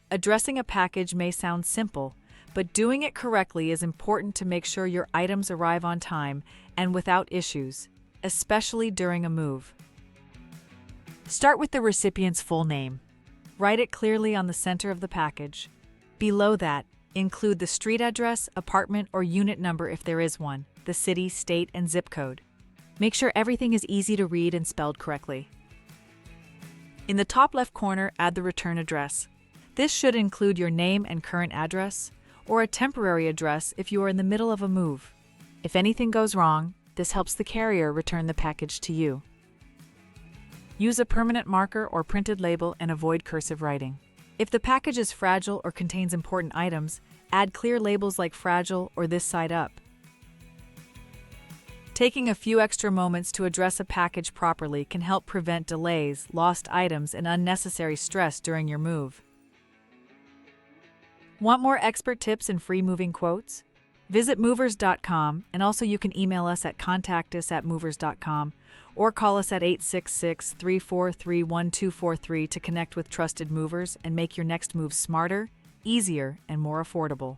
Addressing a package may sound simple, but doing it correctly is important to make sure your items arrive on time and without issues, especially during a move. Start with the recipient's full name. Write it clearly on the center of the package. Below that, include the street address, apartment, or unit number if there is one, the city, state, and zip code. Make sure everything is easy to read and spelled correctly. In the top left corner, add the return address. This should include your name and current address, or a temporary address if you are in the middle of a move. If anything goes wrong, this helps the carrier return the package to you. Use a permanent marker or printed label and avoid cursive writing. If the package is fragile or contains important items, add clear labels like fragile or this side up. Taking a few extra moments to address a package properly can help prevent delays, lost items, and unnecessary stress during your move. Want more expert tips and free moving quotes? Visit movers.com, and also you can email us at contactus@movers.com or call us at 866-343-1243 to connect with trusted movers and make your next move smarter, easier, and more affordable.